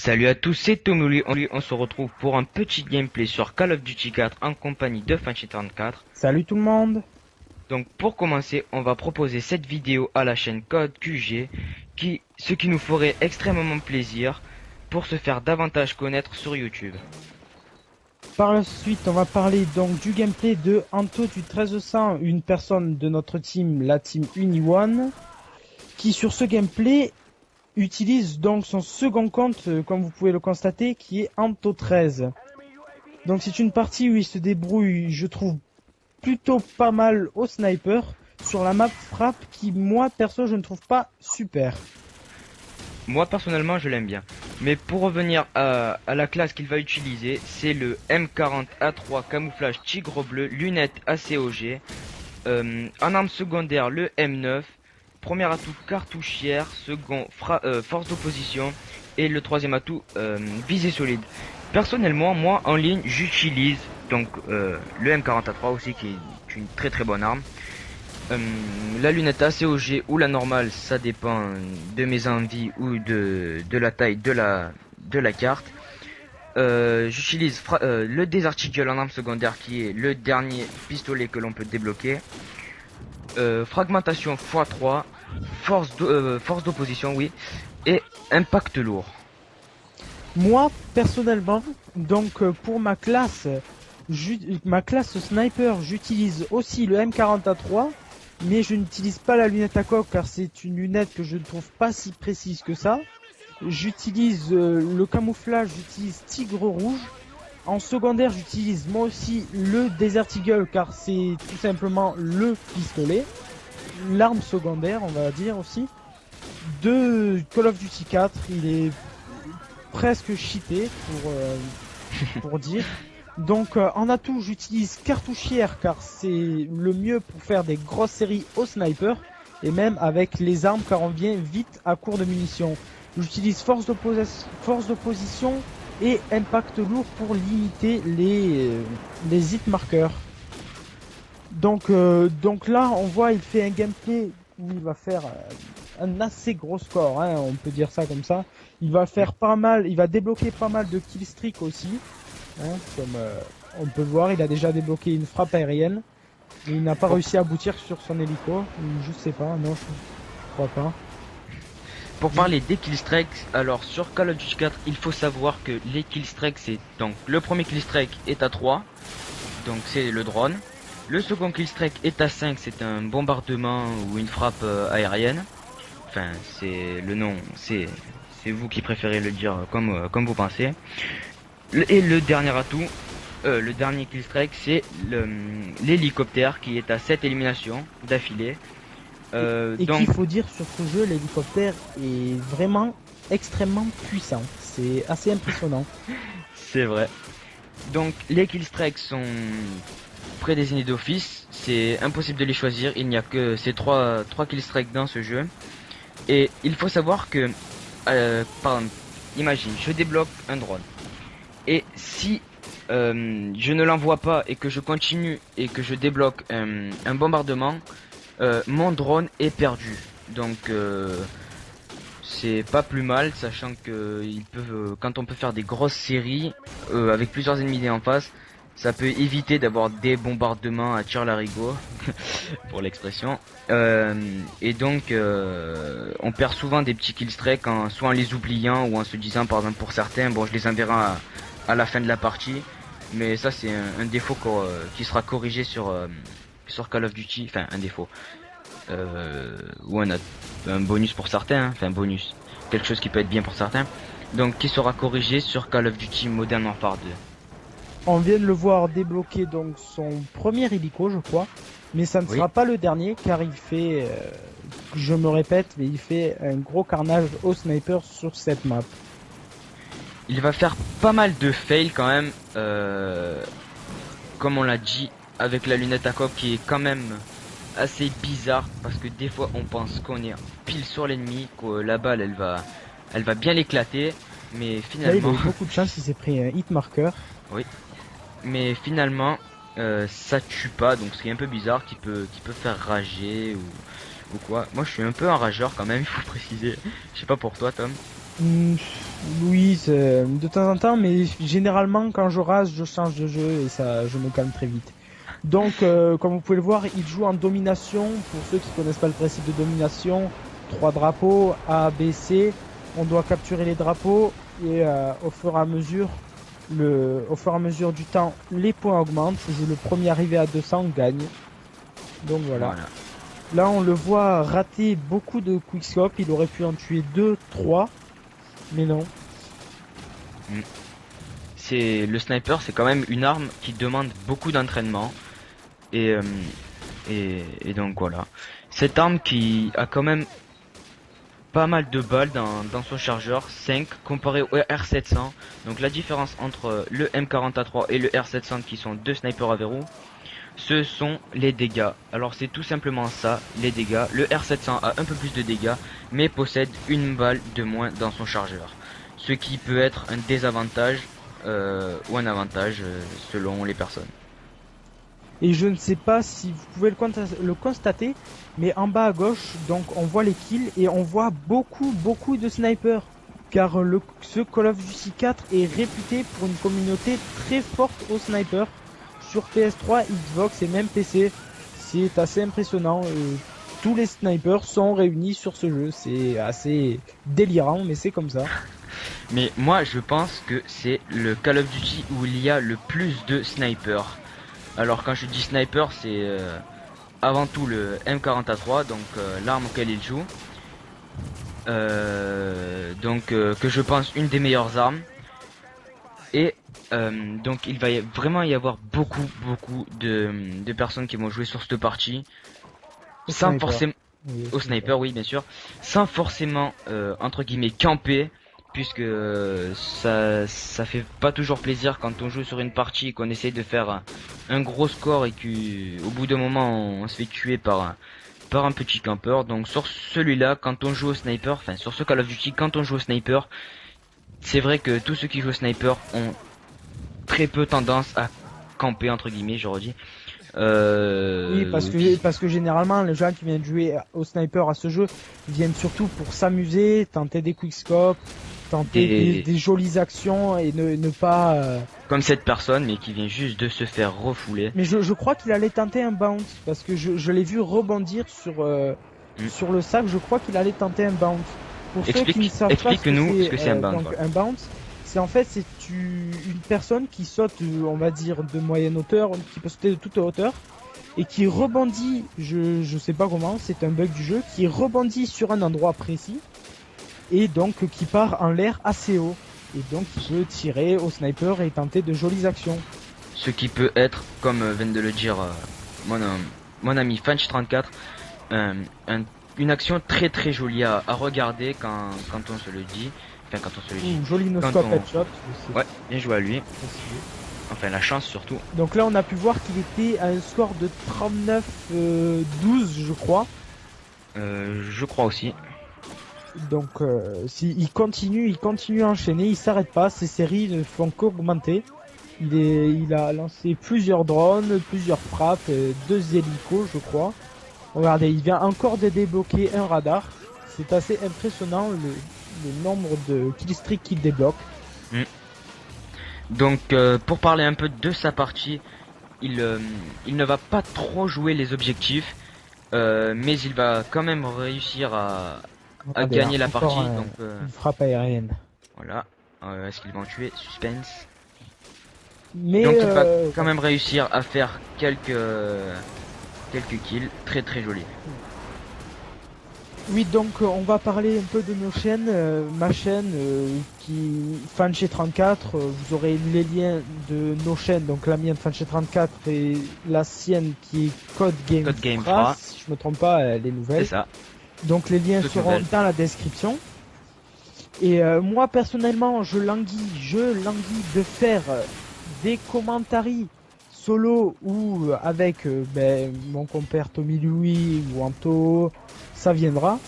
Salut à tous, c'est Tomuli. On se retrouve pour un petit gameplay sur Call of Duty 4 en compagnie de Fanchi34. Salut tout le monde. Donc pour commencer, on va proposer cette vidéo à la chaîne Code QG, ce qui nous ferait extrêmement plaisir pour se faire davantage connaître sur YouTube. Par la suite, on va parler donc du gameplay de Anto du 1300, une personne de notre team, la team UniOne, qui sur ce gameplay utilise donc son second compte, comme vous pouvez le constater, qui est Anto 13. Donc c'est une partie où il se débrouille, je trouve, plutôt pas mal au sniper, sur la map frappe qui, moi, perso, je ne trouve pas super. Moi personnellement je l'aime bien. Mais pour revenir à la classe qu'il va utiliser, c'est le M40A3 camouflage tigre bleu, lunettes ACOG, en arme secondaire le M9, premier atout cartouchière, second force d'opposition et le troisième atout visée solide. Personnellement moi en ligne j'utilise donc le M40A3 aussi qui est une très bonne arme. La lunette ACOG ou la normale, ça dépend de mes envies ou de la taille de la carte. J'utilise le Desert Eagle en arme secondaire qui est le dernier pistolet que l'on peut débloquer. Fragmentation x3, force d'opposition, oui, et impact lourd. Moi, personnellement, donc pour ma classe sniper, j'utilise aussi le M40A3, mais je n'utilise pas la lunette à coque car c'est une lunette que je ne trouve pas si précise que ça. J'utilise le camouflage, j'utilise Tigre Rouge. En secondaire, j'utilise moi aussi le Desert Eagle car c'est tout simplement le pistolet. L'arme secondaire, on va dire aussi. De Call of Duty 4, il est presque cheaté pour dire. Donc en atout j'utilise cartouchière car c'est le mieux pour faire des grosses séries au sniper et même avec les armes car on vient vite à court de munitions. J'utilise force d'opposition et impact lourd pour limiter les hit marqueurs. Donc là on voit il fait un gameplay où il va faire un assez gros score, hein, on peut dire ça comme ça. Il va faire pas mal, il va débloquer pas mal de killstreak aussi. Hein, comme on peut voir, il a déjà débloqué une frappe aérienne. Mais il n'a pas réussi à aboutir sur son hélico. Je sais pas, non, je crois pas. Pour parler des killstreaks, alors sur Call of Duty 4, il faut savoir que les killstreaks, c'est donc le premier killstreak est à 3, donc c'est le drone. Le second killstreak est à 5, c'est un bombardement ou une frappe aérienne. Enfin, c'est le nom, c'est vous qui préférez le dire comme vous pensez. Et le dernier atout, le dernier killstreak, c'est l'hélicoptère qui est à 7 éliminations d'affilée. Et Donc qu'il faut dire sur ce jeu, l'hélicoptère est vraiment extrêmement puissant. C'est assez impressionnant. c'est vrai. Donc les killstreaks sont prédésignés d'office, c'est impossible de les choisir, il n'y a que ces trois killstreaks dans ce jeu. Et il faut savoir que, par exemple, imagine, je débloque un drone. Et si je ne l'envoie pas et que je continue et que je débloque un bombardement, mon drone est perdu. Donc c'est pas plus mal, sachant que quand on peut faire des grosses séries avec plusieurs ennemis en face, ça peut éviter d'avoir des bombardements à tir-larigot, pour l'expression. Et donc on perd souvent des petits killstreaks, soit en les oubliant ou en se disant, par exemple pour certains, bon je les enverrai à la fin de la partie. Mais ça c'est un défaut qui sera corrigé sur Call of Duty, enfin un défaut. Ou un bonus pour certains, hein. Enfin bonus, quelque chose qui peut être bien pour certains. Donc qui sera corrigé sur Call of Duty Modern Warfare 2. On vient de le voir débloquer donc son premier hélico, je crois. Mais ça ne Oui. sera pas le dernier car il fait, je me répète, mais il fait un gros carnage au sniper sur cette map. Il va faire pas mal de fails quand même, comme on l'a dit, avec la lunette à coque qui est quand même assez bizarre, parce que des fois on pense qu'on est pile sur l'ennemi, que la balle elle va bien l'éclater, mais Là, il finalement, a eu beaucoup de chance, il s'est pris un hit marker. mais finalement ça tue pas, donc c'est un peu bizarre, qui peut faire rager ou quoi. Moi je suis un peu un rageur quand même, il faut préciser. Je sais pas pour toi Tom. Hmm, oui, de temps en temps, mais généralement quand je rase, je change de jeu et ça, je me calme très vite. Donc, comme vous pouvez le voir, il joue en domination. Pour ceux qui connaissent pas le principe de domination, trois drapeaux A, B, C. On doit capturer les drapeaux et au fur et à mesure du temps, les points augmentent. Le premier arrivé à 200 gagne. Donc voilà. Voilà. Là, on le voit rater beaucoup de quickscope. Il aurait pu en tuer 2, 3, mais non. Le sniper, c'est quand même une arme qui demande beaucoup d'entraînement. Et, euh, et donc voilà. Cette arme qui a quand même pas mal de balles dans son chargeur, 5 comparé au R700. Donc la différence entre le M40A3 et le R700 qui sont deux snipers à verrou, ce sont les dégâts. Alors c'est tout simplement ça, les dégâts. Le R700 a un peu plus de dégâts, mais possède une balle de moins dans son chargeur. Ce qui peut être un désavantage ou un avantage selon les personnes. Et je ne sais pas si vous pouvez le constater, mais en bas à gauche, donc on voit les kills et on voit beaucoup de snipers. Car ce Call of Duty 4 est réputé pour une communauté très forte aux snipers sur PS3, Xbox et même PC. C'est assez impressionnant. Tous les snipers sont réunis sur ce jeu. C'est assez délirant, mais c'est comme ça. Mais moi je pense que c'est le Call of Duty où il y a le plus de snipers. Alors quand je dis sniper, c'est avant tout le M40A3, donc l'arme auquel il joue. Que je pense une des meilleures armes. Et donc il va vraiment y avoir beaucoup de personnes qui vont jouer sur cette partie. Sans forcément... Oui, Au sniper, oui bien sûr. Sans forcément entre guillemets camper. Puisque ça fait pas toujours plaisir quand on joue sur une partie et qu'on essaye de faire un gros score et qu'au bout d'un moment on se fait tuer par un petit campeur. Donc sur celui-là, quand on joue au sniper, enfin sur ce Call of Duty, quand on joue au sniper, c'est vrai que tous ceux qui jouent au sniper ont très peu tendance à camper entre guillemets, je redis. Oui, parce que généralement, les gens qui viennent jouer au sniper à ce jeu viennent surtout pour s'amuser, tenter des quickscopes, tenter des jolies actions et ne pas... Comme cette personne, mais qui vient juste de se faire refouler. Mais je crois qu'il allait tenter un bounce, parce que je l'ai vu rebondir sur le sac, je crois qu'il allait tenter un bounce. Pour ceux qui ne savent pas ce que c'est un bounce. Donc, un bounce, c'est une personne qui saute, on va dire, de moyenne hauteur, qui peut sauter de toute hauteur, et qui rebondit, je sais pas comment, c'est un bug du jeu, qui rebondit sur un endroit précis, et donc qui part en l'air assez haut. Et donc il peut tirer au sniper et tenter de jolies actions. Ce qui peut être, comme vient de le dire mon ami Fanch34, une action très jolie à regarder quand on se le dit. Enfin, quand on se le dit. Joli no-scope headshot. Ouais, bien joué à lui. Enfin, la chance surtout. Donc là, on a pu voir qu'il était à un score de 39-12, je crois. Je crois aussi. Donc, il continue à enchaîner, il s'arrête pas, ses séries ne font qu'augmenter. Il a lancé plusieurs drones, plusieurs frappes, 2 hélicos, je crois. Regardez, il vient encore de débloquer un radar. C'est assez impressionnant le nombre de killstreaks qu'il débloque. Donc pour parler un peu de sa partie, il ne va pas trop jouer les objectifs, mais il va quand même réussir à gagner la partie. Donc une frappe aérienne. Voilà. Est-ce qu'ils vont tuer? Suspense. Mais donc il va quand même réussir à faire quelques kills très jolis. Oui, donc on va parler un peu de nos chaînes. Ma chaîne qui Fanché34, vous aurez les liens de nos chaînes, donc la mienne Fanché34 et la sienne qui est Code Game Fra. Si je me trompe pas, elle est nouvelle. C'est ça. Donc les liens seront dans la description. Et moi personnellement, je languis de faire des commentaires solo ou avec mon compère Tommy Louis ou Anto, ça viendra.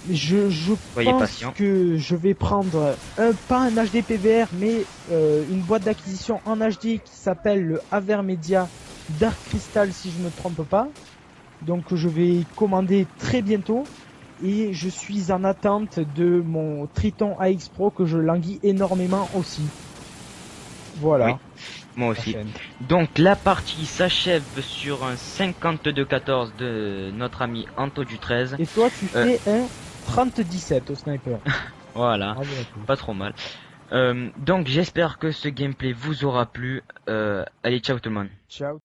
Je pense que je vais prendre pas un HD PVR mais une boîte d'acquisition en HD qui s'appelle le Avermedia Dark Crystal si je ne me trompe pas. Donc je vais commander très bientôt. et je suis en attente de mon Triton AX Pro que je languis énormément aussi. Voilà. Oui, moi La aussi. chaîne. Donc la partie s'achève sur un 52-14 de notre ami Anto du 13. Et toi, tu fais un 30-17 au sniper. Voilà, Bravo à toi. pas trop mal. Donc j'espère que ce gameplay vous aura plu. Allez, ciao tout le monde. Ciao.